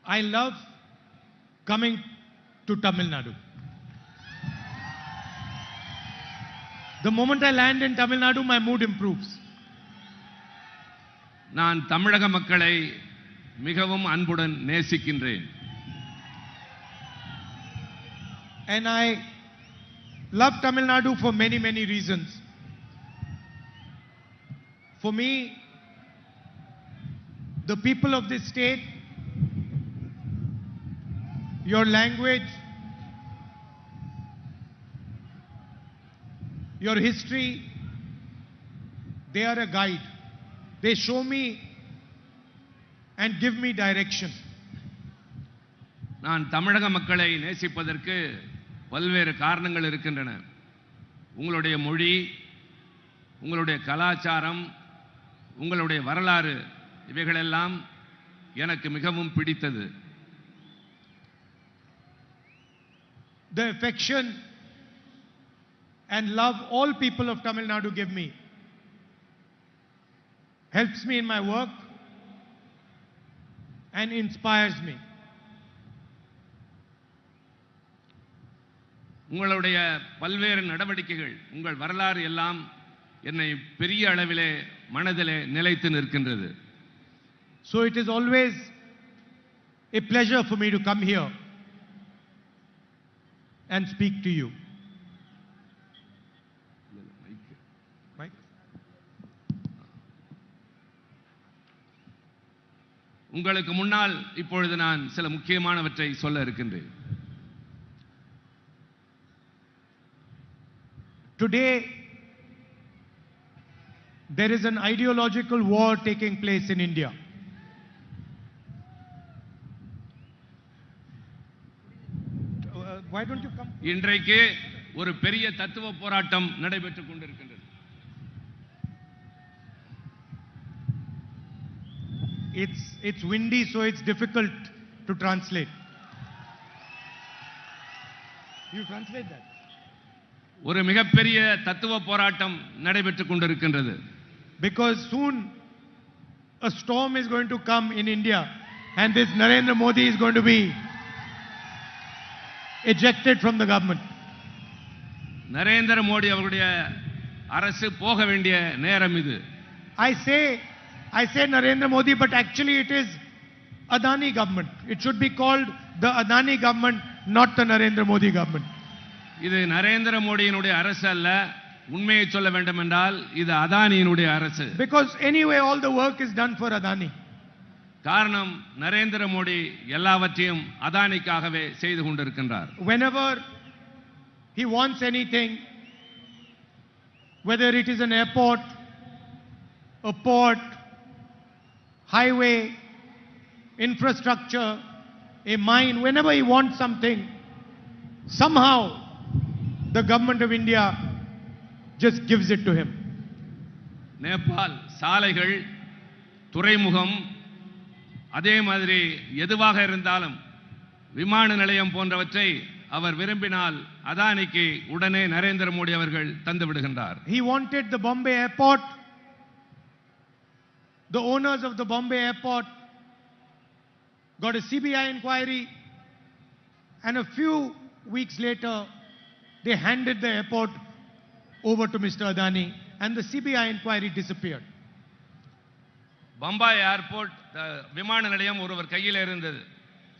I love coming to Tamil Nadu. The moment I land in Tamil Nadu, my mood improves. நான் தமிழக மக்களை மிகவும் அன்புடன் நேசிக்கின்றேன். And I love Tamil Nadu for many, many reasons. For me, the people of this state, your language, your history, they are a guide. They show me and give me direction. நான் தமிழக மக்களை நேசிப்பதற்கு பல்வேறு காரணங்கள் இருக்கின்றன. உங்களுடைய மொழி, உங்களுடைய கலாச்சாரம், உங்களுடைய வரலாறு இவைகளெல்லாம் எனக்கு மிகவும் பிடித்தது. The affection and love all people of Tamil Nadu give me helps me in my work and inspires me. உங்களுடைய பல்வேறு நடவடிக்கைகள், உங்கள் வரலாறு எல்லாம் என்னை பெரிய அளவிலே மனதிலே நிலைத்து நிற்கின்றது. So it is always a pleasure for me to come here and speak to you. Mike? உங்களுக்கு முன்னால் இப்பொழுது நான் சில முக்கியமானவற்றை சொல்ல இருக்கின்றேன். Today, there is an ideological war taking place in India. Why don't you come? இன்றைக்கு ஒரு பெரிய தத்துவ போராட்டம் நடைபெற்றுக் கொண்டிருக்கின்றது. It's windy, so it's difficult to translate. You translate that. ஒரு மிகப்பெரிய தத்துவ போராட்டம் நடைபெற்றுக் கொண்டிருக்கின்றது. Because soon a storm is going to come in India and this Narendra Modi is going to be ejected from the government. Narendra Modi அவருடைய அரசு போக வேண்டிய நேரம் இது. I say Narendra Modi, but actually it is Adani government. It should be called the Adani government, not the Narendra Modi government. இது நரேந்திர மோடியினுடைய அரசு அல்ல. உண்மையை சொல்ல வேண்டும் என்றால் இது அதானியினுடைய அரசு. Because anyway all the work is done for Adani. காரணம் நரேந்திர மோடி எல்லாவற்றையும் அதானிக்காகவே செய்து கொண்டிருக்கின்றார். Whenever he wants anything, whether it is an airport, a port, highway, infrastructure, a mine, whenever he wants something, somehow the government of India just gives it to him. Nepal சாலைகள், துறைமுகம், அதே மாதிரி எதுவாக இருந்தாலும் விமான நிலையம் போன்றவற்றை அவர் விரும்பினால் அதானிக்கு உடனே நரேந்திர மோடி அவர்கள் தந்து விடுகின்றார். He wanted the Bombay airport. The owners of the Bombay airport got a CBI inquiry, and a few weeks later they handed the airport over to Mr. Adani and the CBI inquiry disappeared. Bombay airport விமான நிலையம் ஒருவர் கையில் இருந்தது.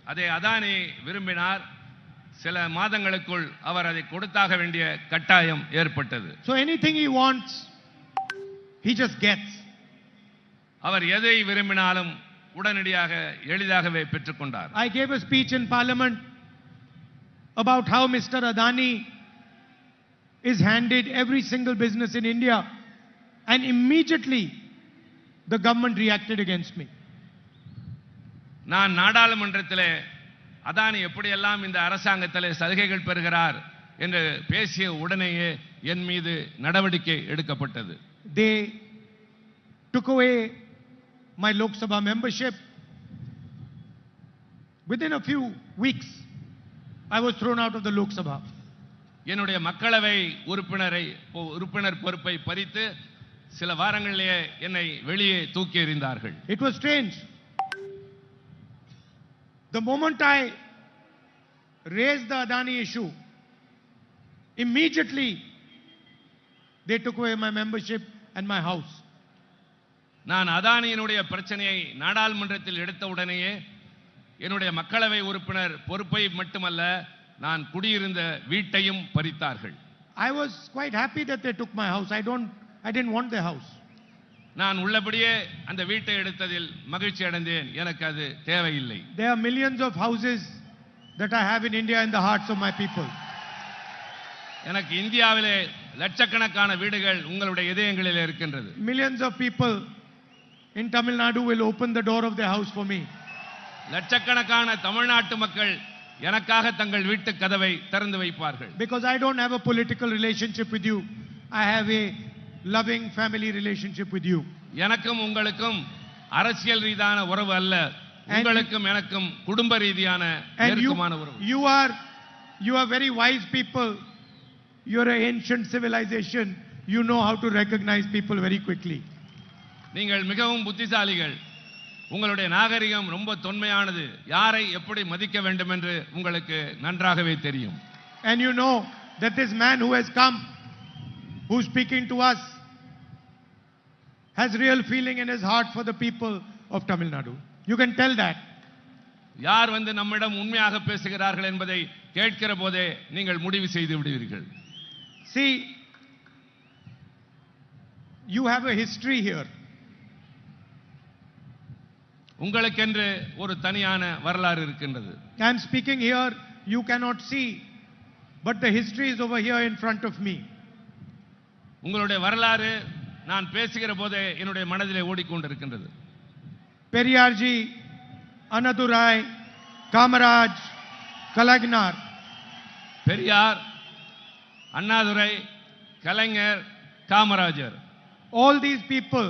அதை அதானி விரும்பினார். சில மாதங்களுக்குள் அவர் அதை கொடுத்தாக வேண்டிய கட்டாயம் ஏற்பட்டது. So anything he wants, he just gets. அவர் எதை விரும்பினாலும் உடனடியாக எளிதாகவே பெற்றுக்கொண்டார். I gave a speech in Parliament about how Mr. Adani is handed every single business in India, and immediately the government reacted against me. நான் நாடாளுமன்றத்திலே அதானி எப்படியெல்லாம் இந்த அரசாங்கத்திலே சலுகைகள் பெறுகிறார் என்று பேசிய உடனேயே என் மீது நடவடிக்கை எடுக்கப்பட்டது. They took away my Lok Sabha membership. Within a few weeks, I was thrown out of the Lok Sabha. என்னுடைய மக்களவை உறுப்பினர் பொறுப்பை பறித்து சில வாரங்களிலேயே என்னை வெளியே தூக்கி எறிந்தார்கள். It was strange. The moment I raised the Adani issue, immediately they took away my membership and my house. நான் அதானியினுடைய பிரச்சனையை நாடாளுமன்றத்தில் எடுத்த உடனேயே என்னுடைய மக்களவை உறுப்பினர் பொறுப்பை மட்டுமல்ல நான் குடியிருந்த வீட்டையும் பறித்தார்கள். I was quite happy that they took my house. I didn't want their house. நான் உள்ளபடியே அந்த வீட்டை எடுத்ததில் மகிழ்ச்சி அடைந்தேன். எனக்கு அது தேவையில்லை. There are millions of houses that I have in India in the hearts of my people. எனக்கு இந்தியாவிலே லட்சக்கணக்கான வீடுகள் உங்களுடைய இதயங்களில் இருக்கின்றது. Millions of people in Tamil Nadu will open the door of their house for me. லட்சக்கணக்கான தமிழ்நாட்டு மக்கள் எனக்காக தங்கள் வீட்டு கதவை திறந்து வைப்பார்கள். Because I don't have a political relationship with you. I have a loving family relationship with you. எனக்கும் உங்களுக்கும் அரசியல் ரீதியான உறவு அல்ல. உங்களுக்கும் எனக்கும் குடும்ப ரீதியான நெருக்கமான உறவு. You are very wise people. You are an ancient civilization. You know how to recognize people very quickly. நீங்கள் மிகவும் புத்திசாலிகள். உங்களுடைய நாகரிகம் ரொம்ப தொன்மையானது. யாரை எப்படி மதிக்க வேண்டும் என்று உங்களுக்கு நன்றாகவே தெரியும். And you know that this man who has come, who is speaking to us, has real feeling in his heart for the people of Tamil Nadu. You can tell that. யார் வந்து நம்மிடம் உண்மையாக பேசுகிறார்கள் என்பதை கேட்கிற போதே நீங்கள் முடிவு செய்து விடுவீர்கள். See, you have a history here. உங்களுக்கென்று ஒரு தனியான வரலாறு இருக்கின்றது. I am speaking here, you cannot see, but the history is over here in front of me. உங்களுடைய வரலாறு நான் பேசுகிற போதே என்னுடைய மனதிலே ஓடிக்கொண்டிருக்கின்றது. Periyarji, Anadurai, Kamaraj, Kalagnar. Periyar, Annadurai, Kalaignar, Kamarajar. All these people,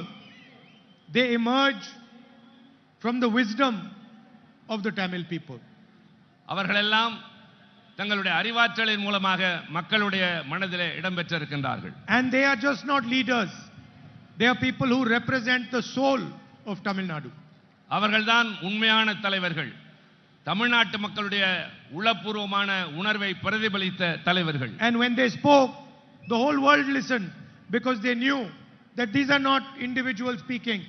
they emerge from the wisdom of the Tamil people. அவர்களெல்லாம் தங்களுடைய அறிவாற்றலின் மூலமாக மக்களுடைய மனதிலே இடம்பெற்றிருக்கின்றார்கள். And they are just not leaders. They are people who represent the soul of Tamil Nadu. அவர்கள்தான் உண்மையான தலைவர்கள். தமிழ்நாட்டு மக்களுடைய உளப்பூர்வமான உணர்வை பிரதிபலித்த தலைவர்கள். And when they spoke, the whole world listened because they knew that these are not individuals speaking.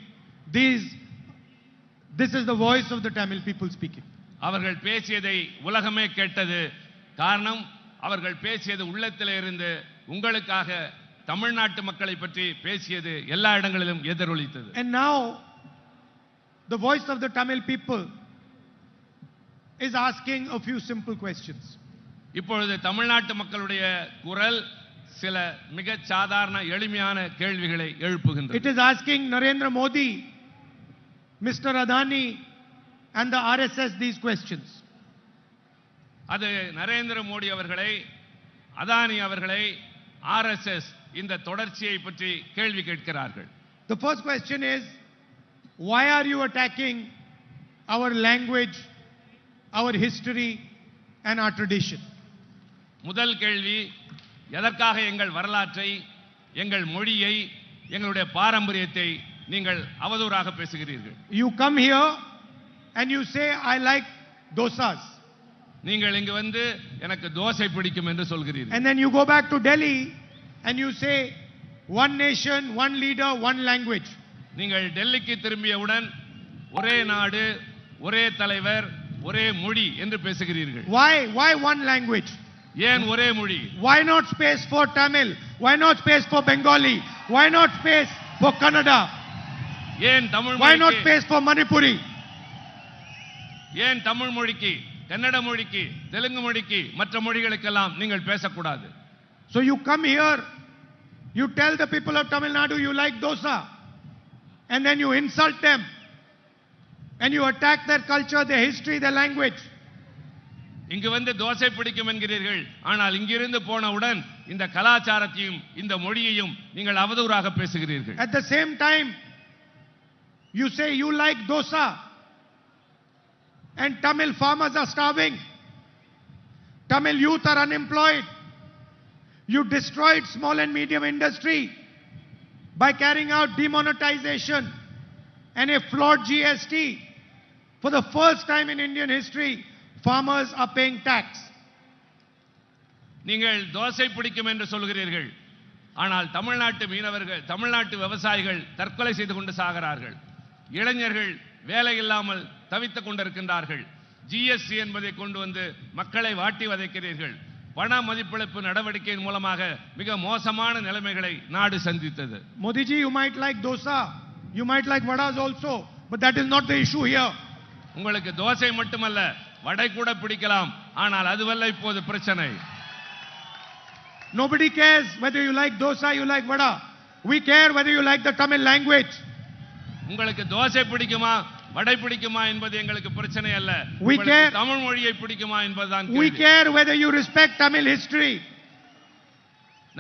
This is the voice of the Tamil people speaking. அவர்கள் பேசியதை உலகமே கேட்டது. காரணம் அவர்கள் பேசியது உள்ளத்திலே இருந்து உங்களுக்காக தமிழ்நாட்டு மக்களை பற்றி பேசியது எல்லா இடங்களிலும் எதிரொலித்தது. And now the voice of the Tamil people is asking a few simple questions. இப்பொழுது தமிழ்நாட்டு மக்களுடைய குரல் சில மிக சாதாரண எளிமையான கேள்விகளை எழுப்புகின்றது. It is asking Narendra Modi, Mr. Adani and the RSS these questions. அது நரேந்திர மோடி அவர்களை, அதானி அவர்களை, ஆர்எஸ்எஸ் இந்த தொடர்ச்சியை பற்றி கேள்வி கேட்கிறார்கள். The first question is, why are you attacking our language, our history and our tradition? முதல் கேள்வி, எதற்காக எங்கள் வரலாற்றை, எங்கள் மொழியை, எங்களுடைய பாரம்பரியத்தை நீங்கள் அவதூறாக பேசுகிறீர்கள்? You come here and you say I like dosas. நீங்கள் இங்கு வந்து எனக்கு தோசை பிடிக்கும் என்று சொல்கிறீர்கள். And then you go back to Delhi and you say one nation, one leader, one language. நீங்கள் டெல்லிக்கு திரும்பியவுடன் ஒரே நாடு, ஒரே தலைவர், ஒரே மொழி என்று பேசுகிறீர்கள். Why one language? ஏன் ஒரே மொழி? Why not space for Tamil? Why not space for Bengali? Why not space for Kannada? ஏன் தமிழ் Why not மொழிக்கு? space for Manipuri? ஏன் தமிழ் மொழிக்கு, கன்னட மொழிக்கு, தெலுங்கு மொழிக்கு, மற்ற மொழிகளுக்கெல்லாம் நீங்கள் பேசக்கூடாது? So you come here, you tell the people of Tamil Nadu you like dosa, and then you insult them, and you attack their culture, their history, their language. இங்கு வந்து தோசை பிடிக்கும் என்கிறீர்கள். ஆனால் இங்கிருந்து போனவுடன் இந்த கலாச்சாரத்தையும் இந்த மொழியையும் நீங்கள் அவதூறாக பேசுகிறீர்கள். At the same time, you say you like dosa, and Tamil farmers are starving. Tamil youth are unemployed. You destroyed small and medium industry by carrying out demonetization and a flawed GST For the first time in Indian history, farmers are paying tax. நீங்கள் தோசை பிடிக்கும் என்று சொல்கிறீர்கள், ஆனால் தமிழ்நாட்டு மீனவர்கள், தமிழ்நாட்டு விவசாயிகள் தற்கொலை செய்து கொண்டு சாகிறார்கள். இளைஞர்கள் வேலை இல்லாமல் தவித்துக் கொண்டிருக்கின்றார்கள். ஜிஎஸ்டி என்பதை கொண்டு வந்து மக்களை வாட்டி வதைக்கிறீர்கள். பண மதிப்பிழப்பு நடவடிக்கையின் மூலமாக மிக மோசமான நிலைமைகளை நாடு சந்தித்தது. Modi ji, you might like dosa, you might like vadas also, but that is not the issue here. உங்களுக்கு தோசை மட்டுமல்ல, வடை கூட பிடிக்கலாம், ஆனால் அதுவல்ல இப்போது பிரச்சனை. Nobody cares whether you like dosa, you like vada. We care whether you like the Tamil language. உங்களுக்கு தோசை பிடிக்குமா வடை பிடிக்குமா என்பது எங்களுக்கு பிரச்சனை அல்ல. We care. தமிழ் மொழியை பிடிக்குமா என்பதுதான் We கேள்வி. care whether you respect Tamil history.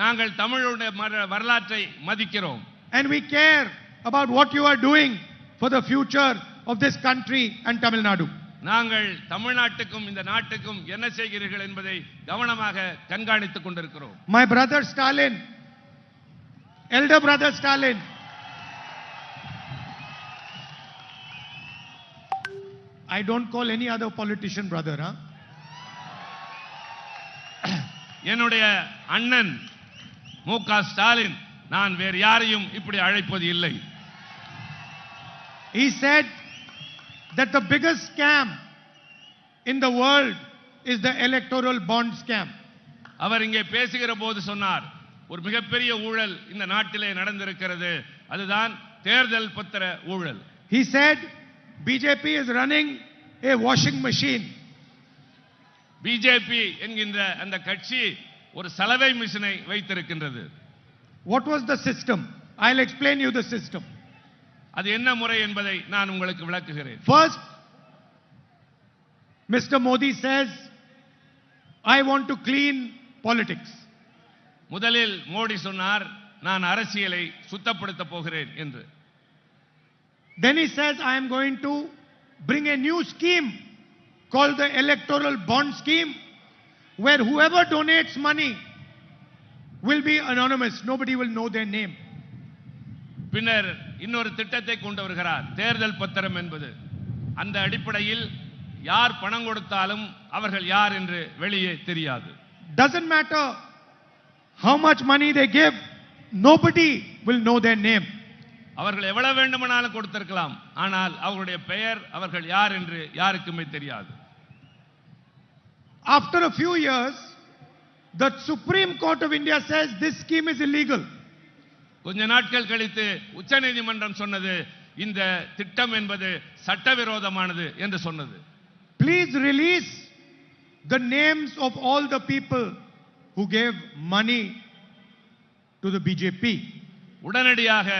நாங்கள் தமிழுடைய வரலாற்றை மதிக்கிறோம். And we care about what you are doing for the future of this country and Tamil Nadu. நாங்கள் தமிழ்நாட்டுக்கும் இந்த நாட்டுக்கும் என்ன செய்கிறீர்கள் என்பதை கவனமாக கண்காணித்துக் கொண்டிருக்கிறோம். My brother Stalin, elder brother Stalin, I don't call any other politician brother, huh? என்னுடைய அண்ணன் மு.க. ஸ்டாலின், நான் வேறு யாரையும் இப்படி அழைப்பது இல்லை. He said that the biggest scam in the world is the electoral bond scam. அவர் இங்கே பேசுகிற போது சொன்னார், ஒரு மிகப்பெரிய ஊழல் இந்த நாட்டிலே நடந்திருக்கிறது, அதுதான் தேர்தல் பத்திர ஊழல். He said BJP is running a washing machine. BJP என்கின்ற அந்த கட்சி ஒரு சலவை மிஷினை வைத்திருக்கின்றது. What was the system? I'll explain you the system. அது என்ன முறை என்பதை நான் உங்களுக்கு விளக்குகிறேன். First, Mr. Modi says, I want to clean politics. முதலில் மோடி சொன்னார், நான் அரசியலை சுத்தப்படுத்த போகிறேன் என்று. Then he says, I am going to bring a new scheme called the electoral bond scheme, where whoever donates money will be anonymous. Nobody will know their name. பின்னர் இன்னொரு திட்டத்தை கொண்டு வருகிறார், தேர்தல் பத்திரம் என்பது. அந்த அடிப்படையில் யார் பணம் கொடுத்தாலும் அவர்கள் யார் என்று வெளியே தெரியாது. Doesn't matter how much money they give, nobody will know their name. அவர்கள் எவ்வளவு வேண்டுமானாலும் கொடுத்திருக்கலாம், ஆனால் அவர்களுடைய பெயர், அவர்கள் யார் என்று யாருக்குமே தெரியாது. After a few years, the Supreme Court of India says this scheme is illegal. கொஞ்ச நாட்கள் கழித்து உச்சநீதிமன்றம் சொன்னது, இந்த திட்டம் என்பது சட்டவிரோதமானது என்று சொன்னது. Please release the names of all the people who gave money to the BJP. உடனடியாக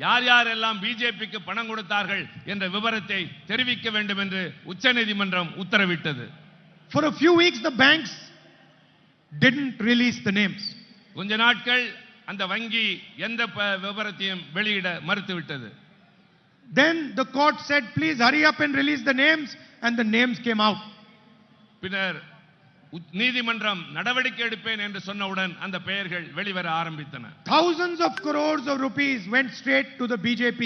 யார் யாரெல்லாம் பிஜேபிக்கு பணம் கொடுத்தார்கள் என்ற விவரத்தை தெரிவிக்க வேண்டும் என்று உச்சநீதிமன்றம் உத்தரவிட்டது. For a few weeks, the banks didn't release the names. கொஞ்ச நாட்கள் அந்த வங்கி எந்த விவரத்தையும் வெளியிட மறுத்துவிட்டது. Then the court said, please hurry up and release the names, and the names came out. பின்னர் நீதிமன்றம் நடவடிக்கை எடுப்பேன் என்று சொன்னவுடன் அந்த பெயர்கள் வெளிவர ஆரம்பித்தன. Thousands of crores of rupees went straight to the BJP.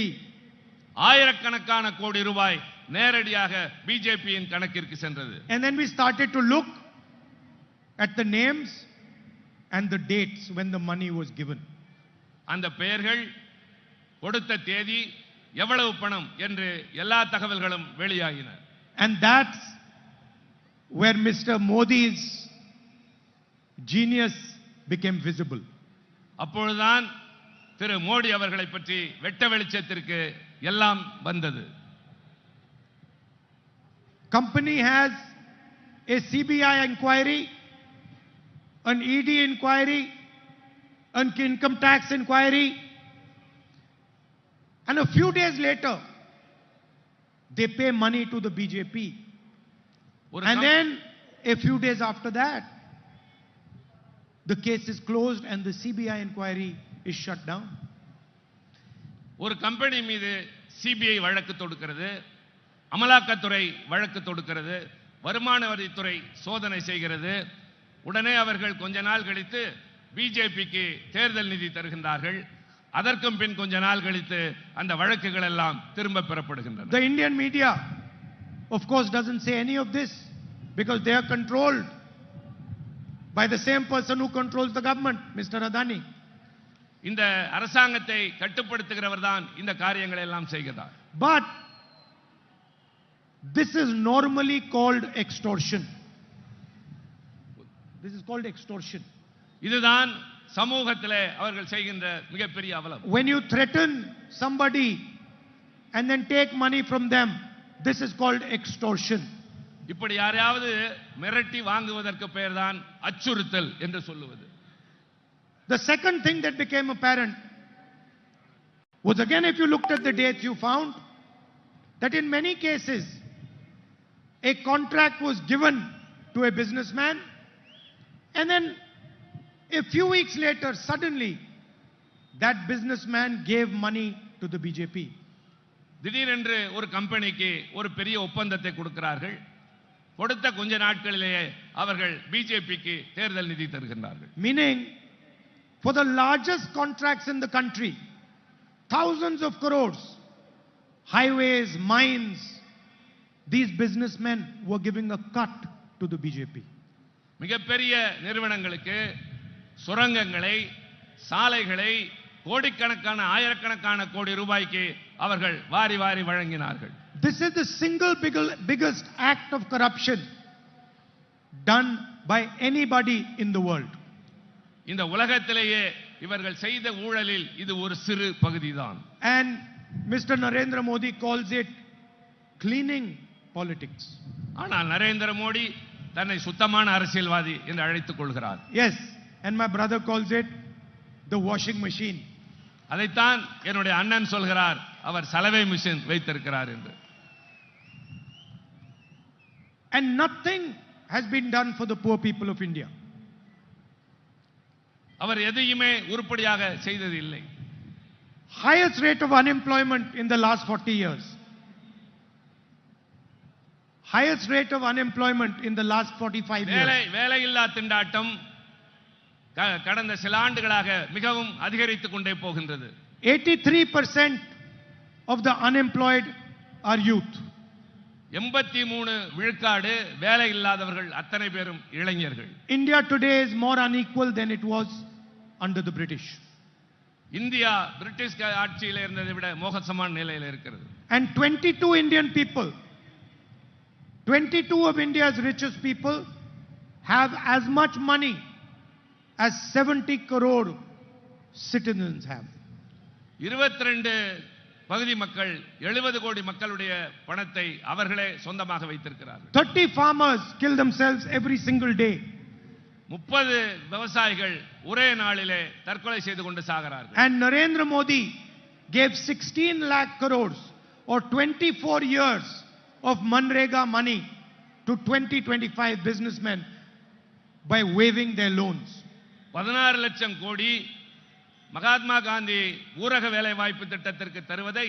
ஆயிரக்கணக்கான கோடி ரூபாய் நேரடியாக பிஜேபியின் கணக்கிற்கு சென்றது. And then we started to look at the names and the dates when the money was given. அந்த பெயர்கள், கொடுத்த தேதி, எவ்வளவு பணம் என்று எல்லா தகவல்களும் வெளியாகின. And that's where Mr. Modi's genius became visible. அப்பொழுதுதான் திரு மோடி அவர்களை பற்றி வெட்ட வெளிச்சத்திற்கு எல்லாம் வந்தது. Company has a CBI inquiry, an ED inquiry, an income tax inquiry, and a few days later, they pay money to the BJP. And then, a few days after that, the case is closed and the CBI inquiry is shut down. ஒரு company மீது CBI வழக்கு தொடுக்கிறது, அமலாக்கத்துறை வழக்கு தொடுக்கிறது, வருமான வரித்துறை சோதனை செய்கிறது. உடனே அவர்கள் கொஞ்ச நாள் கழித்து பிஜேபிக்கு தேர்தல் நிதி தருகின்றார்கள். அதற்கும் பின் கொஞ்ச நாள் கழித்து அந்த வழக்குகள் எல்லாம் திரும்ப பெறப்படுகின்றன. The Indian media of course, doesn't say any of this because they are controlled by the same person who controls the government, Mr. Adani. இந்த அரசாங்கத்தை கட்டுப்படுத்துகிறவர் தான் இந்த காரியங்களை எல்லாம் செய்கிறார். But this is normally called extortion. This is called extortion. இதுதான் சமூகத்திலே அவர்கள் செய்கின்ற மிகப்பெரிய அவலம். When you threaten somebody and then take money from them, this is called extortion. இப்படி யாரையாவது மிரட்டி வாங்குவதற்கு பெயர்தான் அச்சுறுத்தல் என்று சொல்லுவது. The second thing that became apparent was, again, if you looked at the dates, you found that in many cases a contract was given to a businessman, and then a few weeks later suddenly that businessman gave money to the BJP. திடீரென்று ஒரு கம்பெனிக்கு ஒரு பெரிய ஒப்பந்தத்தை கொடுக்கிறார்கள். கொடுத்த கொஞ்ச நாட்களிலேயே அவர்கள் பிஜேபிக்கு தேர்தல் நிதி தருகின்றார்கள். Meaning, for the largest contracts in the country, thousands of crores, highways, mines, these businessmen were giving a cut to the BJP. மிகப்பெரிய நிறுவனங்களுக்கு சுரங்கங்களை, சாலைகளை, கோடிக்கணக்கான ஆயிரக்கணக்கான கோடி ரூபாய்க்கு அவர்கள் வாரி வாரி வழங்கினார்கள். This is the single biggest act of corruption done by anybody in the world. இந்த உலகத்திலேயே இவர்கள் செய்த ஊழலில் இது ஒரு சிறு பகுதிதான். And Mr. Narendra Modi calls it cleaning politics. ஆனால் நரேந்திர மோடி தன்னை சுத்தமான அரசியல்வாதி என்று அழைத்துக் கொள்கிறார். Yes, and my brother calls it the washing machine. அதைத்தான் என்னுடைய அண்ணன் சொல்கிறார், அவர் சலவை மிஷின் வைத்திருக்கிறார் என்று. And nothing has been done for the poor people of India. அவர் எதையுமே உருப்படியாக செய்தது இல்லை. Highest rate of unemployment in the last 40 years. Highest rate of unemployment in the last 45 years. வேலையில்லா திண்டாட்டம் கடந்த சில ஆண்டுகளாக மிகவும் அதிகரித்துக் கொண்டே போகின்றது. 83% of the unemployed are youth. 83 விழுக்காடு வேலை இல்லாதவர்கள் அத்தனை பேரும் இளைஞர்கள். India today is more unequal than it was under the British. India British ஆட்சியில் இருந்ததை விட மோசமான நிலையில் இருக்கிறது. And 22 Indian people, 22 of India's richest people have as much money as 70 crore citizens have. 22 பகுதி மக்கள் 70 கோடி மக்களுடைய பணத்தை அவர்களே சொந்தமாக வைத்திருக்கிறார்கள். 30 farmers kill themselves every single day. 30 விவசாயிகள் ஒரே நாளிலே தற்கொலை செய்து கொண்டு சாகிறார்கள். And Narendra Modi gave 16 lakh crores or 24 years of Manrega money to 20-25 businessmen by waiving their loans. 16 லட்சம் கோடி மகாத்மா காந்தி ஊரக வேலை வாய்ப்பு திட்டத்திற்கு தருவதை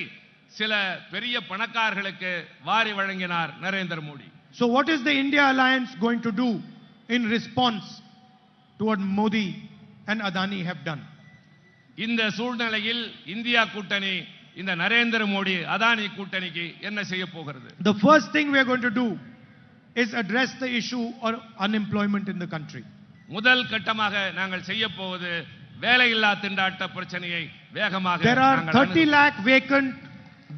சில பெரிய பணக்காரர்களுக்கு வாரி வழங்கினார் Narendra Modi. So what is the India alliance going to do in response to what Modi and Adani have done? இந்த சூழ்நிலையில் இந்தியா கூட்டணி இந்த நரேந்திர மோடி அதானி கூட்டணிக்கு என்ன செய்ய போகிறது? The first thing we are going to do is address the issue of unemployment in the country. முதல் கட்டமாக நாங்கள் செய்ய போவது வேலையில்லா திண்டாட்ட பிரச்சனையை வேகமாக There are 30 lakh vacant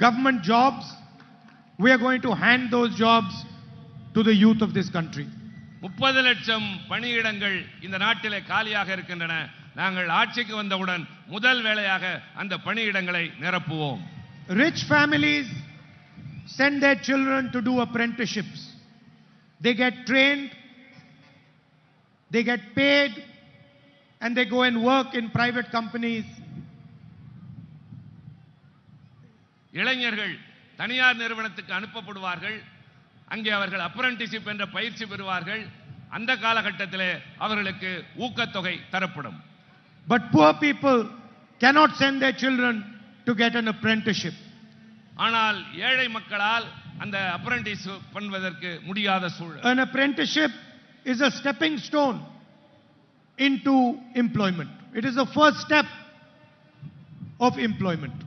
government jobs. We are going to hand those jobs to the youth of this country. 30 லட்சம் பணியிடங்கள் இந்த நாட்டிலே காலியாக இருக்கின்றன. நாங்கள் ஆட்சிக்கு வந்தவுடன் முதல் வேலையாக அந்த பணியிடங்களை நிரப்புவோம். Rich families send their children to do apprenticeships. They get trained, they get paid, and they go and work in private companies. இளைஞர்கள் தனியார் நிறுவனத்துக்கு அனுப்பப்படுவார்கள். அங்கே அவர்கள் அப்ரண்டிஸ்ஷிப் என்ற பயிற்சி பெறுவார்கள். அந்த காலகட்டத்திலே அவர்களுக்கு ஊக்கத்தொகை தரப்படும். But poor people cannot send their children to get an apprenticeship. ஆனால் ஏழை மக்களால் அந்த அப்ரண்டிஸ் பண்ணுவதற்கு முடியாத சூழல். An apprenticeship is a stepping stone into employment. It is the first step of employment.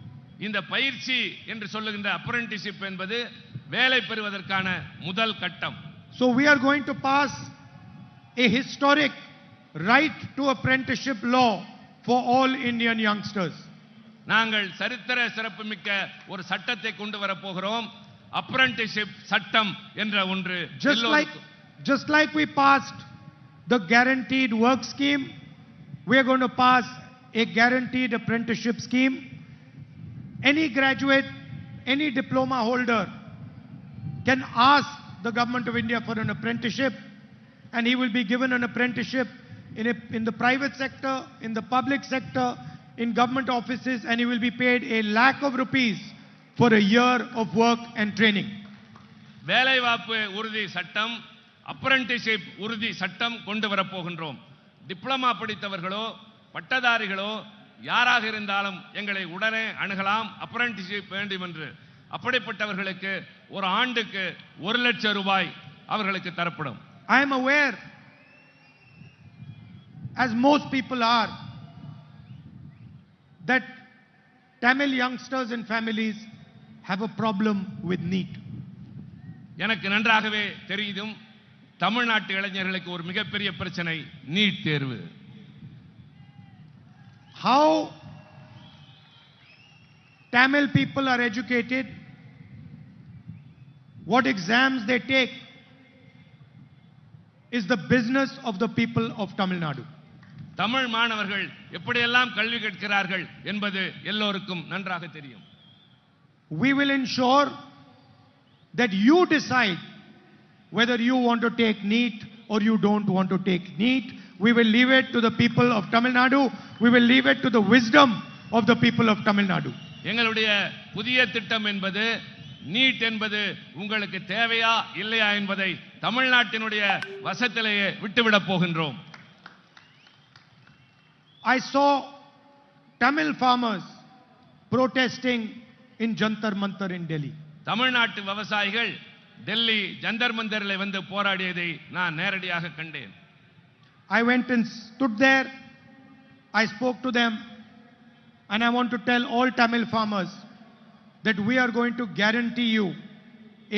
இந்த பயிற்சி என்று சொல்லுகின்ற அப்ரண்டிஸ்ஷிப் என்பது வேலை பெறுவதற்கான முதல் கட்டம். So we are going to pass a historic right to apprenticeship law for all Indian youngsters. நாங்கள் சரித்திர சிறப்புமிக்க ஒரு சட்டத்தை கொண்டு வர போகிறோம். அப்ரண்டிஸ்ஷிப் சட்டம் என்ற ஒன்று. Just like we passed the guaranteed work scheme, we are going to pass a guaranteed apprenticeship scheme. Any graduate, any diploma holder can ask the government of India for an apprenticeship, and he will be given an apprenticeship in the private sector, in the public sector, in government offices, and he will be paid ₹1,00,000 for a year of work and training. வேலைவாய்ப்பு உறுதி சட்டம், apprenticeship உறுதி சட்டம் கொண்டு வர போகின்றோம். Diploma படித்தவர்களோ பட்டதாரிகளோ யாராக இருந்தாலும் எங்களை உடனே அணுகலாம். அப்ரண்டிஸ்ஷிப் வேண்டும் என்று. அப்படிப்பட்டவர்களுக்கு ஒரு ஆண்டுக்கு ₹1,00,000 அவர்களுக்கு தரப்படும். I am aware, as most people are, that Tamil youngsters and families have a problem with NEET. எனக்கு நன்றாகவே தெரியும், தமிழ்நாட்டு இளைஞர்களுக்கு ஒரு மிகப்பெரிய பிரச்சனை நீட் தேர்வு. How Tamil people are educated, what exams they take, is the business of the people of Tamil Nadu. Tamil மாணவர்கள் எப்படியெல்லாம் கல்வி கற்கிறார்கள் என்பது எல்லோருக்கும் நன்றாக தெரியும். We will ensure that you decide whether you want to take NEET or you don't want to take NEET. We will leave it to the people of Tamil Nadu. We will leave it to the wisdom of the people of Tamil Nadu. எங்களுடைய புதிய திட்டம் என்பது NEET என்பது உங்களுக்கு தேவையா இல்லையா என்பதை தமிழ்நாட்டினுடைய வசத்திலேயே விட்டுவிடப் போகின்றோம். I saw Tamil farmers protesting in Jantar Mantar in Delhi. தமிழ்நாட்டு விவசாயிகள் டெல்லி ஜந்தர் மந்தரில் வந்து போராடியதை நான் நேரடியாக கண்டேன். I went and stood there. I spoke to them, and I want to tell all Tamil farmers that we are going to guarantee you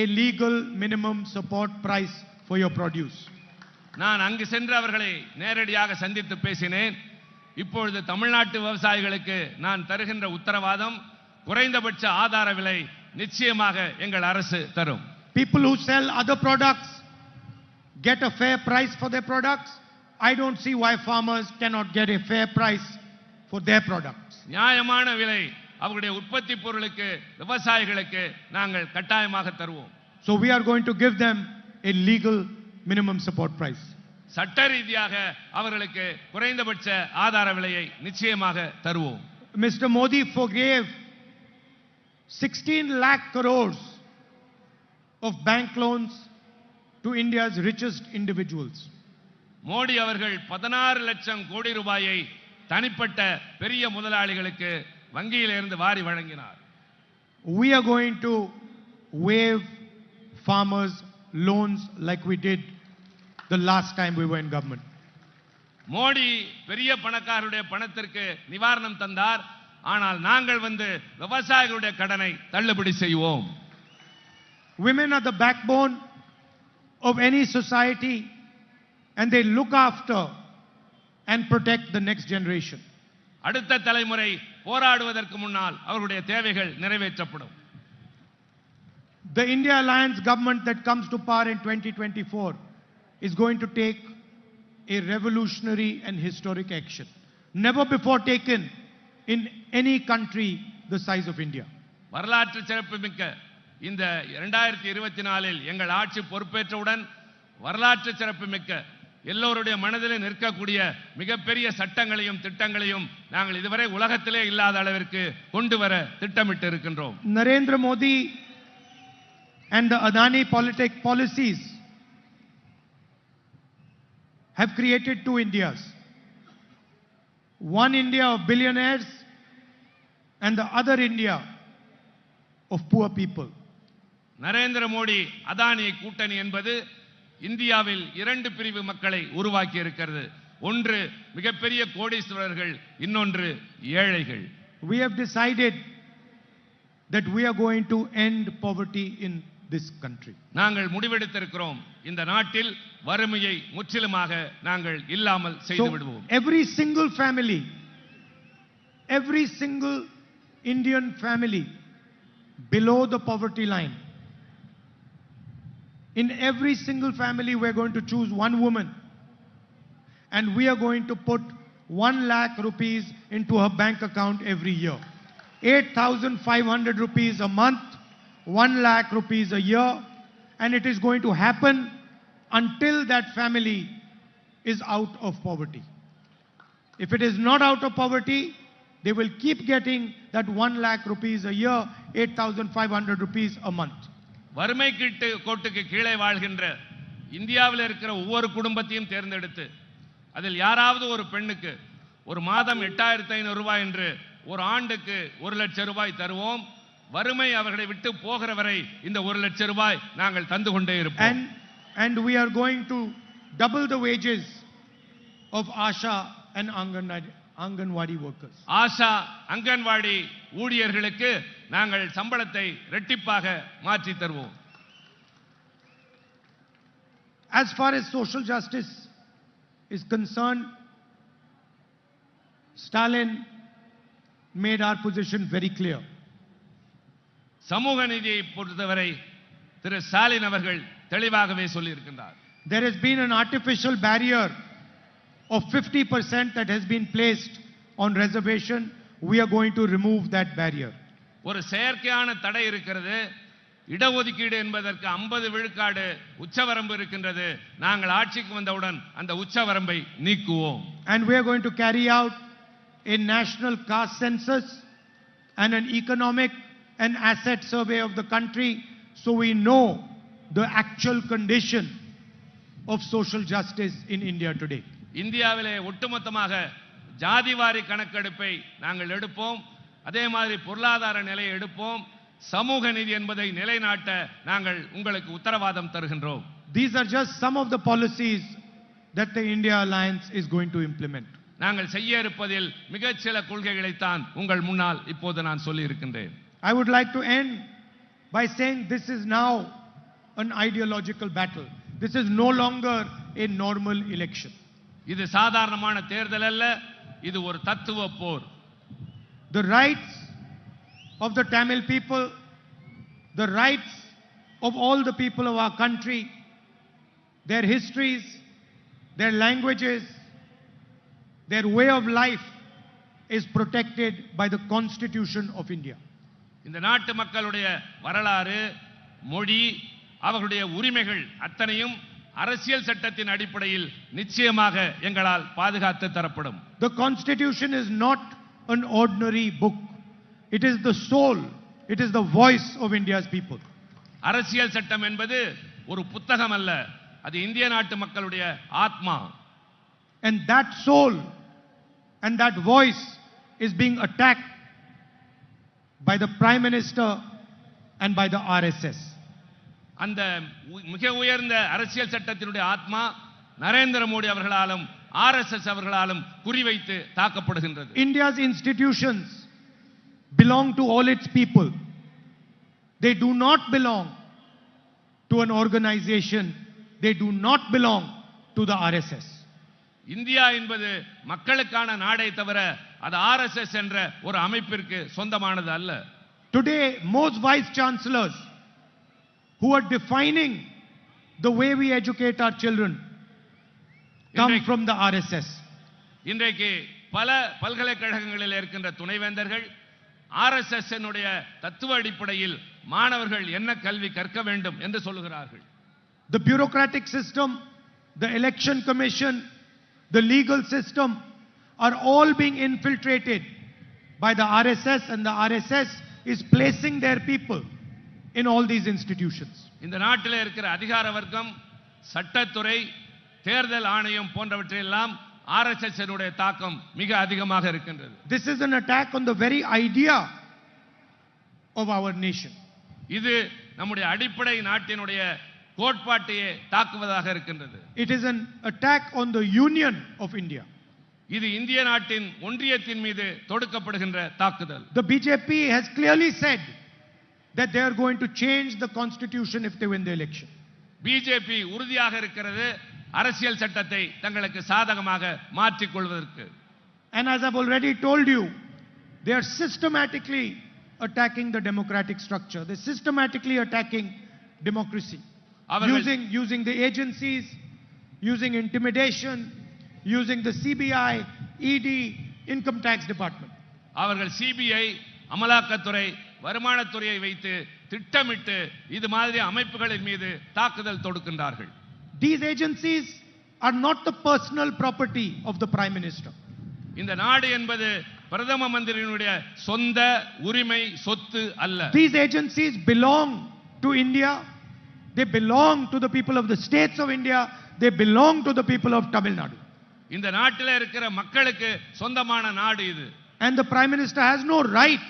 a legal minimum support price for your produce. நான் அங்கு சென்று அவர்களை நேரடியாக சந்தித்து பேசினேன். இப்பொழுது தமிழ்நாட்டு விவசாயிகளுக்கு நான் தருகின்ற உத்தரவாதம், குறைந்தபட்ச ஆதார விலை நிச்சயமாக எங்கள் அரசு தரும். People who sell other products get a fair price for their products. I don't see why farmers cannot get a fair price for their products. நியாயமான விலை அவருடைய உற்பத்தி பொருளுக்கு விவசாயிகளுக்கு நாங்கள் கட்டாயமாக தருவோம். So we are going to give them a legal minimum support price. சட்ட ரீதியாக அவர்களுக்கு குறைந்தபட்ச ஆதார விலையை நிச்சயமாக தருவோம். Mr. Modi forgave 16 lakh crores of bank loans to India's richest individuals. Modi அவர்கள் 16 லட்சம் கோடி ரூபாயை தனிப்பட்ட பெரிய முதலாளிகளுக்கு வங்கியிலிருந்து வாரி வழங்கினார். We are going to waive farmers' loans like we did the last time we were in government. Modi பெரிய பணக்காரருடைய பணத்திற்கு நிவாரணம் தந்தார். ஆனால் நாங்கள் வந்து விவசாயிகளுடைய கடனை தள்ளுபடி செய்வோம். Women are the backbone of any society, and they look after and protect the next generation. அடுத்த தலைமுறை போராடுவதற்கு முன்னால் அவருடைய தேவைகள் நிறைவேற்றப்படும். The India Alliance government that comes to power in 2024 is going to take a revolutionary and historic action, never before taken in any country the size of India. வரலாற்று சிறப்புமிக்க இந்த 2024இல் எங்கள் ஆட்சி பொறுப்பேற்றவுடன் வரலாற்று சிறப்புமிக்க எல்லோருடைய மனதிலே நிற்கக்கூடிய மிகப்பெரிய சட்டங்களையும் திட்டங்களையும் நாங்கள் இதுவரை உலகத்திலே இல்லாத அளவிற்கு கொண்டு வர திட்டமிட்டு இருக்கின்றோம். Narendra Modi and the Adani policies have created two Indias. One India of billionaires and the other India of poor people. Narendra Modi Adani கூட்டணி என்பது இந்தியாவில் இரண்டு பிரிவு மக்களை உருவாக்கி இருக்கிறது. ஒன்று மிகப்பெரிய கோடீஸ்வரர்கள், இன்னொன்று ஏழைகள். We have decided that we are going to end poverty in this country. நாங்கள் முடிவெடுத்திருக்கிறோம் இந்த நாட்டில் வறுமையை முற்றிலுமாக நாங்கள் இல்லாமல் செய்து விடுவோம். Every single Indian family below the poverty line, in every single family we are going to choose one woman and we are going to put 1 lakh rupees into her bank account every year. 8,500 rupees a month, 1 lakh rupees a year, and it is going to happen until that family is out of poverty. If it is not out of poverty, they will keep getting that 1 lakh rupees a year, 8,500 rupees a month. வறுமை கோட்டுக்கு கீழே வாழ்கின்ற இந்தியாவில் இருக்கிற ஒவ்வொரு குடும்பத்தையும் தேர்ந்தெடுத்து அதில் யாராவது ஒரு பெண்ணுக்கு ஒரு மாதம் 8,500 ரூபாய் என்று ஒரு ஆண்டுக்கு 1 லட்சம் ரூபாய் தருவோம். வறுமை அவர்களை விட்டு போகிற வரை இந்த 1 லட்சம் ரூபாய் நாங்கள் தந்து கொண்டே இருப்போம். And we are going to double the wages of Asha and Anganwadi workers. Asha anganwadi ஊழியர்களுக்கு நாங்கள் சம்பளத்தை இரட்டிப்பாக மாற்றி தருவோம். As far as social justice is concerned, Stalin made our position very clear. சமூக நீதியை பொறுத்தவரை திரு ஸ்டாலின் அவர்கள் தெளிவாகவே சொல்லி இருக்கின்றார். There has been an artificial barrier of 50% that has been placed on reservation. We are going to remove that barrier. ஒரு செயற்கையான தடை இருக்கிறது. இடஒதுக்கீடு என்பதற்கு 50 விழுக்காடு உச்சவரம்பு இருக்கின்றது. நாங்கள் ஆட்சிக்கு வந்தவுடன் அந்த உச்சவரம்பை நீக்குவோம். And we are going to carry out a national caste census and an economic and asset survey of the country, so we know the actual condition of social justice in India today. இந்தியாவிலே ஒட்டுமொத்தமாக ஜாதிவாரி கணக்கெடுப்பை நாங்கள் எடுப்போம். அதே மாதிரி பொருளாதார நிலையை எடுப்போம். சமூக நீதி என்பதை நிலைநாட்ட நாங்கள் உங்களுக்கு உத்தரவாதம் தருகின்றோம். These are just some of the policies that the India Alliance is going to implement. நாங்கள் செய்ய இருப்பதில் மிகச் சில கொள்கைகளை தான் உங்கள் முன்னால் இப்போது நான் சொல்லி இருக்கின்றேன். I would like to end by saying this is now an ideological battle. This is no longer a normal election. இது சாதாரணமான தேர்தல் அல்ல, இது ஒரு தத்துவ போர். The rights of the Tamil people, the rights of all the people of our country, their histories, their languages, their way of life is protected by the Constitution of India. இந்த நாட்டு மக்களுடைய வரலாறு, மொழி, அவர்களுடைய உரிமைகள் அத்தனையும் அரசியல் சட்டத்தின் அடிப்படையில் நிச்சயமாக எங்களால் பாதுகாத்து தரப்படும். The Constitution is not an ordinary book. It is the soul, it is the voice of India's people. அரசியல் சட்டம் என்பது ஒரு புத்தகம் அல்ல, அது இந்திய நாட்டு மக்களுடைய ஆத்மா. And that soul and that voice is being attacked by the Prime Minister and by the RSS. அந்த மிக உயர்ந்த அரசியல் சட்டத்தினுடைய ஆத்மா நரேந்திர மோடி அவர்களாலும் RSS அவர்களாலும் குறிவைத்து தாக்கப்படுகின்றது. India's institutions belong to all its people. They do not belong to an organization. They do not belong to the RSS. India என்பது மக்களுக்கான நாடே தவிர அது RSS என்ற ஒரு அமைப்பிற்கு சொந்தமானது அல்ல. Today, most vice chancellors who are defining the way we educate our children come from the RSS. இன்றைக்கு பல பல்கலைக்கழகங்களில் இருக்கின்ற துணைவேந்தர்கள் RSS னுடைய தத்துவ அடிப்படையில் மாணவர்கள் என்ன கல்வி கற்க வேண்டும் என்று சொல்லுகிறார்கள். The bureaucratic system, the election commission, the legal system are all being infiltrated by the RSS, and the RSS is placing their people in all these institutions. இந்த நாட்டிலே இருக்கிற அதிகார வர்க்கம், சட்டத்துறை, தேர்தல் ஆணையம் போன்றவற்றையெல்லாம் RSS னுடைய தாக்கம் மிக அதிகமாக இருக்கின்றது. This is an attack on the very idea of our nation. இது நம்முடைய அடிப்படை நாட்டினுடைய கோட்பாட்டையே தாக்குவதாக இருக்கின்றது. It is an attack on the union of India. இது இந்திய நாட்டின் ஒன்றியத்தின் மீது தொடுக்கப்படுகின்ற தாக்குதல். The BJP has clearly said that they are going to change the constitution if they win the election. BJP உறுதியாக இருக்கிறது அரசியல் சட்டத்தை தங்களுக்கு சாதகமாக மாற்றிக் கொள்வதற்கு. And as I've already told you, they are systematically attacking the democratic structure. They're systematically attacking democracy. Using the agencies, using intimidation, using the CBI, ED, Income Tax Department. அவர்கள் CBI, அமலாக்கத்துறை, வருமானத்துறையை வைத்து திட்டமிட்டு இது மாதிரி அமைப்புகளின் மீது தாக்குதல் தொடுக்கின்றார்கள். These agencies are not the personal property of the Prime Minister. இந்த நாடு என்பது பிரதம மந்திரியினுடைய சொந்த உரிமை சொத்து அல்ல. These agencies belong to India. They belong to the people of the states of India. They belong to the people of Tamil Nadu. இந்த நாட்டில் இருக்கிற மக்களுக்கு சொந்தமான நாடு இது. And the Prime Minister has no right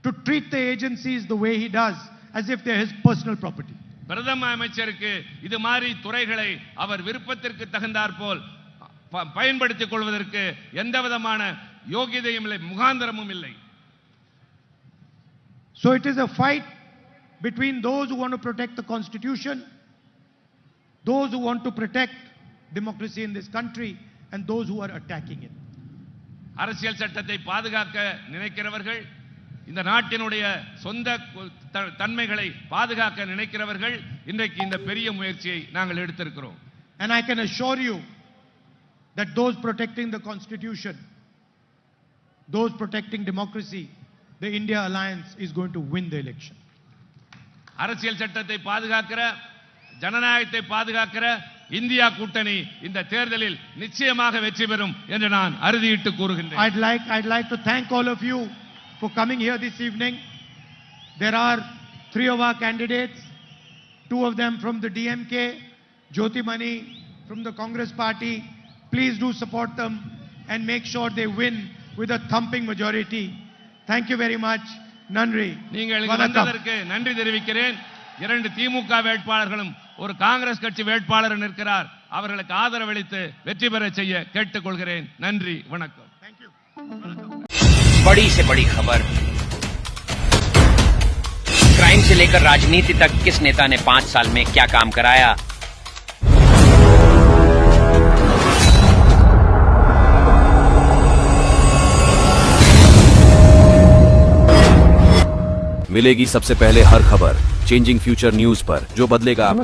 to treat the agencies the way he does, as if they're his personal property. பிரதம அமைச்சருக்கு இது மாதிரி துறைகளை அவர் விருப்பத்திற்கு தகுந்தாற்போல் பயன்படுத்திக் கொள்வதற்கு எந்த விதமான யோகியதையும் இல்லை, முகாந்திரமும் இல்லை. So it is a fight between those who want to protect the constitution, those who want to protect democracy in this country, and those who are attacking it. அரசியல் சட்டத்தை பாதுகாக்க நினைக்கிறவர்கள், இந்த நாட்டினுடைய சொந்த தன்மைகளை பாதுகாக்க நினைக்கிறவர்கள் இன்றைக்கு இந்த பெரிய முயற்சியை நாங்கள் எடுத்திருக்கிறோம். And I can assure you that those protecting the constitution, those protecting democracy, the India Alliance is going to win the election. அரசியல் சட்டத்தை பாதுகாக்கிற, ஜனநாயகத்தை பாதுகாக்கிற இந்தியா கூட்டணி இந்த தேர்தலில் நிச்சயமாக வெற்றி பெறும் என்று நான் அறுதியிட்டு கூறுகின்றேன். I'd like to thank all of you for coming here this evening. There are 3 of our candidates, 2 of them from the DMK, Jyoti Mani from the Congress party. Please do support them and make sure they win with a thumping majority. Thank you very much. Nandri. நீங்கள் வந்ததற்கு நன்றி தெரிவிக்கிறேன். 2 திமுக வேட்பாளர்களும் ஒரு காங்கிரஸ் கட்சி வேட்பாளர் நிற்கிறார். அவர்களுக்கு ஆதரவளித்து வெற்றி பெற செய்ய கேட்டுக்கொள்கிறேன். நன்றி, வணக்கம். Thank you. बड़ी से बड़ी खबर, क्राइम से लेकर राजनीति तक किस नेता ने 5 साल में क्या काम कराया। मिलेगी सबसे पहले हर खबर चेंजिंग फ्यूचर न्यूज पर, जो बदलेगा आपका